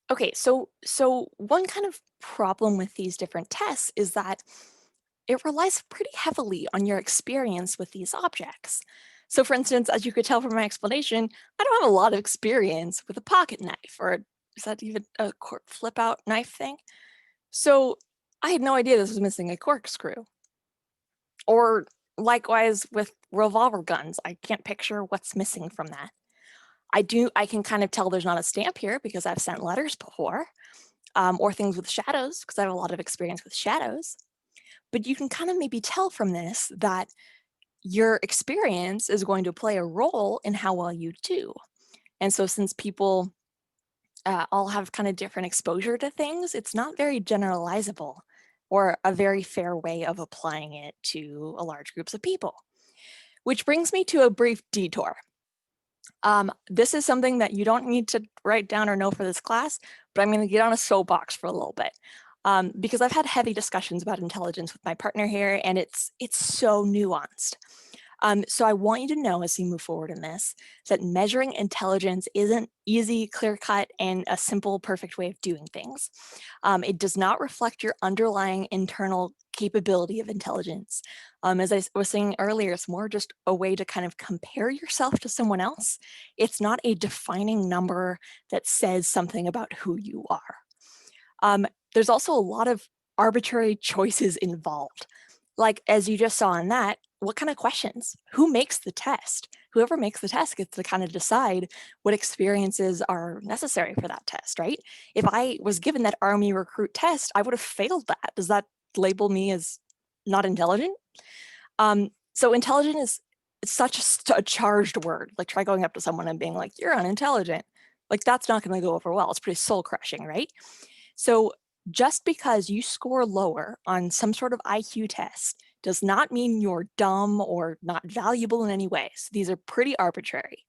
Okay, so one kind of problem with these different tests is that it relies pretty heavily on your experience with these objects. So for instance, as you could tell from my explanation, I don't have a lot of experience with a pocket knife, or is that even a flip out knife thing? So I had no idea this was missing a corkscrew. Or likewise with revolver guns, I can't picture what's missing from that. I can kind of tell there's not a stamp here because I've sent letters before, or things with shadows because I have a lot of experience with shadows. But you can kind of maybe tell from this that your experience is going to play a role in how well you do. And so since people all have kind of different exposure to things, it's not very generalizable or a very fair way of applying it to a large groups of people. Which brings me to a brief detour. This is something that you don't need to write down or know for this class, but I'm going to get on a soapbox for a little bit. Because I've had heavy discussions about intelligence with my partner here, and it's so nuanced. So I want you to know as you move forward in this, that measuring intelligence isn't easy, clear-cut, and a simple, perfect way of doing things. It does not reflect your underlying internal capability of intelligence. As I was saying earlier, it's more just a way to kind of compare yourself to someone else. It's not a defining number that says something about who you are. Um, there's also a lot of arbitrary choices involved. Like, as you just saw in that, what kind of questions? Who makes the test? Whoever makes the test gets to kind of decide what experiences are necessary for that test, right? If I was given that Army recruit test, I would have failed that. Does that label me as not intelligent? So intelligent is such a charged word. Like, try going up to someone and being like, you're unintelligent. Like, that's not going to go over well. It's pretty soul crushing, right? So just because you score lower on some sort of IQ test does not mean you're dumb or not valuable in any way. So these are pretty arbitrary.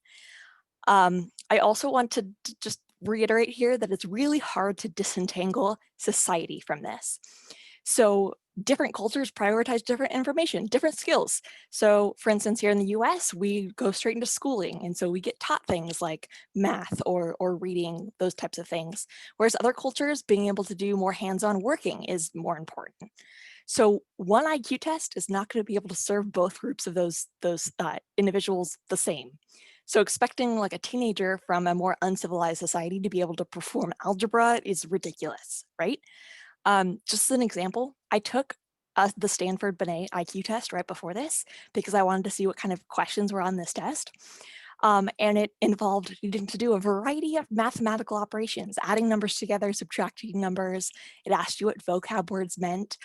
I also want to just reiterate here that it's really hard to disentangle society from this. So different cultures prioritize different information, different skills. So for instance, here in the US, we go straight into schooling. And so we get taught things like math or reading, those types of things. Whereas other cultures, being able to do more hands-on working is more important. So one IQ test is not going to be able to serve both groups of those individuals the same. So expecting like a teenager from a more uncivilized society to be able to perform algebra is ridiculous, right? Just as an example, I took the Stanford Binet IQ test right before this because I wanted to see what kind of questions were on this test. And it involved needing to do a variety of mathematical operations, adding numbers together, subtracting numbers. It asked you what vocab words meant,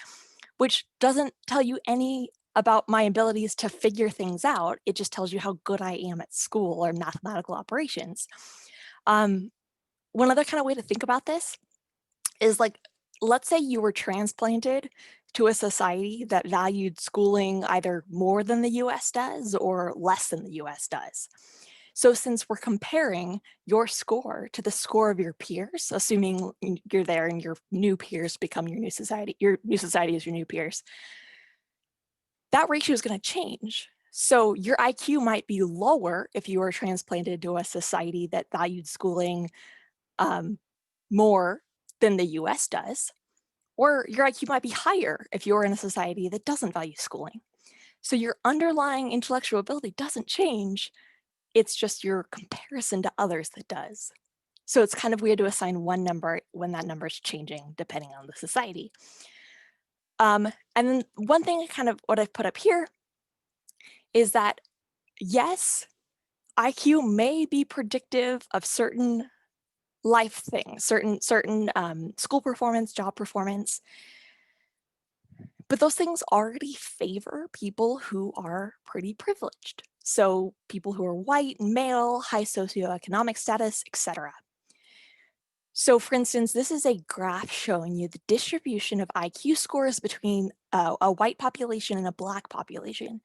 which doesn't tell you any about my abilities to figure things out. It just tells you how good I am at school or mathematical operations. Um, One other kind of way to think about this is like, let's say you were transplanted to a society that valued schooling either more than the US does or less than the US does. So since we're comparing your score to the score of your peers, assuming you're there and your new peers become your new society is your new peers, that ratio is going to change. So your IQ might be lower if you were transplanted to a society that valued schooling um, more than the US does, or your IQ might be higher if you're in a society that doesn't value schooling. So your underlying intellectual ability doesn't change. It's just your comparison to others that does. So it's kind of weird to assign one number when that number is changing depending on the society. And then one thing kind of what I've put up here is that yes, IQ may be predictive of certain life things, certain school performance, job performance, but those things already favor people who are pretty privileged. So people who are white, male, high socioeconomic status, etc. So for instance, this is a graph showing you the distribution of IQ scores between a white population and a Black population.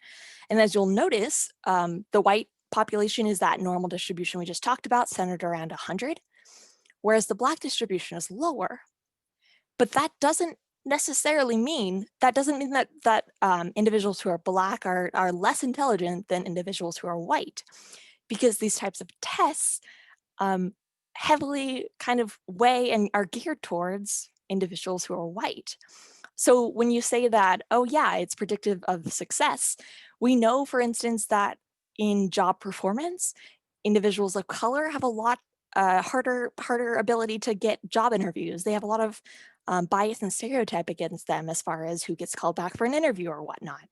And as you'll notice, the white population is that normal distribution we just talked about, centered around 100, whereas the Black distribution is lower. But that doesn't necessarily mean, that individuals who are Black are less intelligent than individuals who are white, because these types of tests um, heavily kind of weigh and are geared towards individuals who are white. So when you say that, oh yeah, it's predictive of success, we know, for instance, that in job performance, individuals of color have a lot harder ability to get job interviews. They have a lot of bias and stereotype against them as far as who gets called back for an interview or whatnot.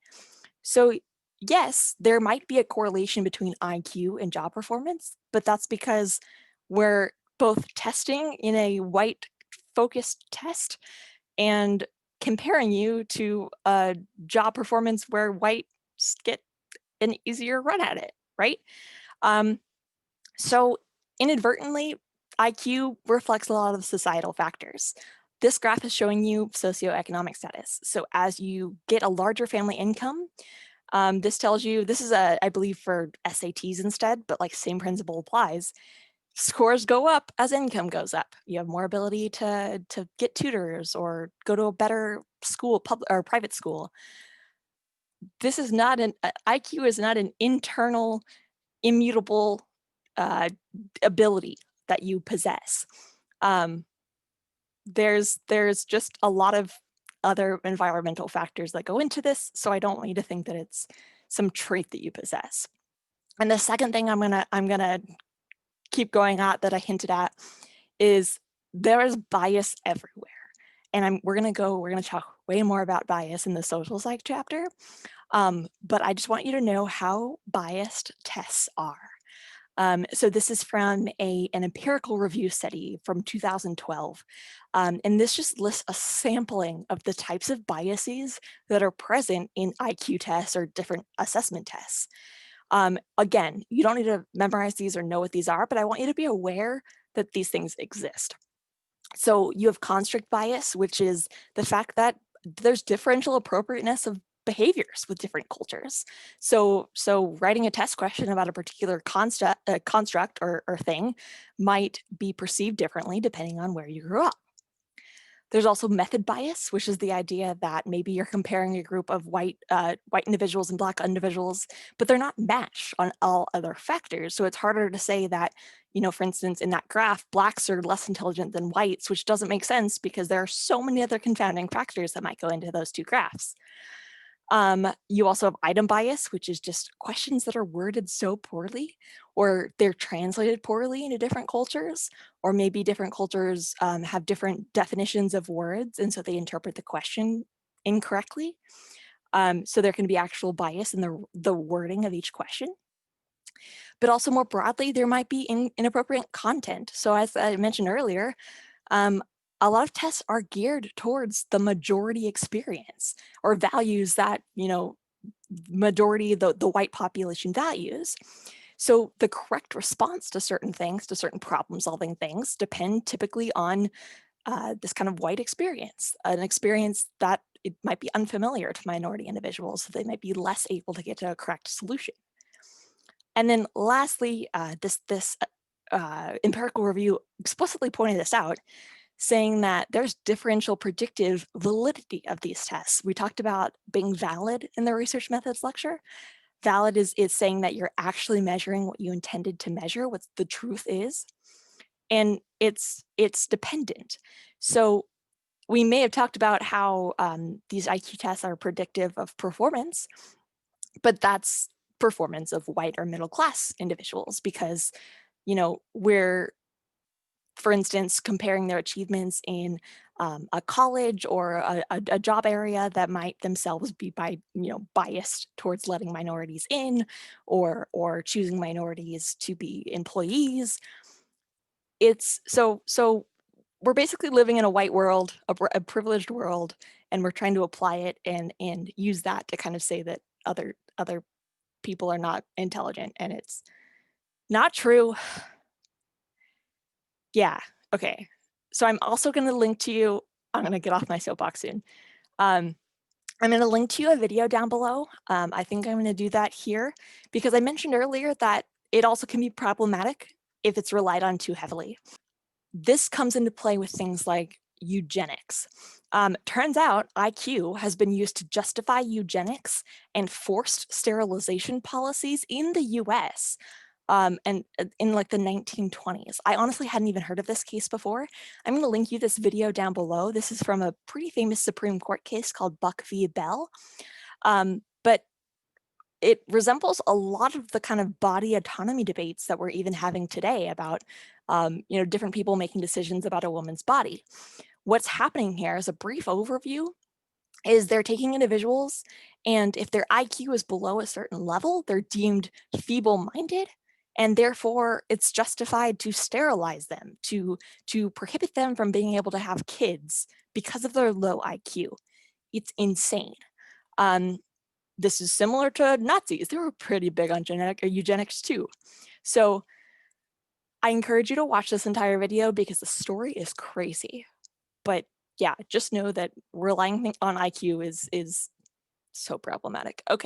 So yes, there might be a correlation between IQ and job performance, but that's because we're both testing in a white focused test and comparing you to a job performance where whites get an easier run at it, right? So inadvertently, IQ reflects a lot of societal factors. This graph is showing you socioeconomic status. So as you get a larger family income, this tells you, this is I believe for SATs instead, but like same principle applies. Scores go up as income goes up. You have more ability to get tutors or go to a better school, public or private school. This is not an IQ is not an internal, immutable ability that you possess. There's just a lot of other environmental factors that go into this, so I don't want you to think that it's some trait that you possess. And the second thing I'm gonna keep going at that I hinted at is there is bias everywhere. And we're gonna talk way more about bias in the social psych chapter. But I just want you to know how biased tests are. So this is from an empirical review study from 2012. And this just lists a sampling of the types of biases that are present in IQ tests or different assessment tests. Again, you don't need to memorize these or know what these are, but I want you to be aware that these things exist. So you have construct bias, which is the fact that there's differential appropriateness of behaviors with different cultures. So writing a test question about a particular construct or thing might be perceived differently depending on where you grew up. There's also method bias, which is the idea that maybe you're comparing a group of white individuals and Black individuals, but they're not matched on all other factors. So it's harder to say that, you know, for instance, in that graph, Blacks are less intelligent than whites, which doesn't make sense because there are so many other confounding factors that might go into those two graphs. You also have item bias, which is just questions that are worded so poorly, or they're translated poorly into different cultures, or maybe different cultures have different definitions of words, and so they interpret the question incorrectly. So there can be actual bias in the wording of each question. But also more broadly, there might be inappropriate content. So as I mentioned earlier, a lot of tests are geared towards the majority experience or values that, you know, majority, the white population values. So the correct response to certain things, to certain problem solving things, depend typically on this kind of white experience, an experience that it might be unfamiliar to minority individuals. So they might be less able to get to a correct solution. And then lastly, this empirical review explicitly pointed this out, saying that there's differential predictive validity of these tests. We talked about being valid in the research methods lecture. Valid is saying that you're actually measuring what you intended to measure, what the truth is. And it's dependent. So we may have talked about how these IQ tests are predictive of performance, but that's performance of white or middle class individuals because, you know, we're, for instance, comparing their achievements in a college or a job area that might themselves be biased towards letting minorities in or choosing minorities to be employees. It's so we're basically living in a white world, a privileged world, and we're trying to apply it and use that to kind of say that other people are not intelligent, and it's not true. Yeah, okay. So I'm also gonna link to you, I'm gonna get off my soapbox soon. I'm gonna link to you a video down below. I think I'm gonna do that here because I mentioned earlier that it also can be problematic if it's relied on too heavily. This comes into play with things like eugenics. Turns out IQ has been used to justify eugenics and forced sterilization policies in the US. and in like the 1920s. I honestly hadn't even heard of this case before. I'm going to link you this video down below. This is from a pretty famous Supreme Court case called Buck v. Bell. But it resembles a lot of the kind of body autonomy debates that we're even having today about, different people making decisions about a woman's body. What's happening here, as a brief overview, is they're taking individuals, and if their IQ is below a certain level, they're deemed feeble-minded, and therefore it's justified to sterilize them, to prohibit them from being able to have kids because of their low IQ. It's insane. This is similar to Nazis. They were pretty big on eugenics too. So I encourage you to watch this entire video because the story is crazy. But yeah, just know that relying on IQ is so problematic. Okay.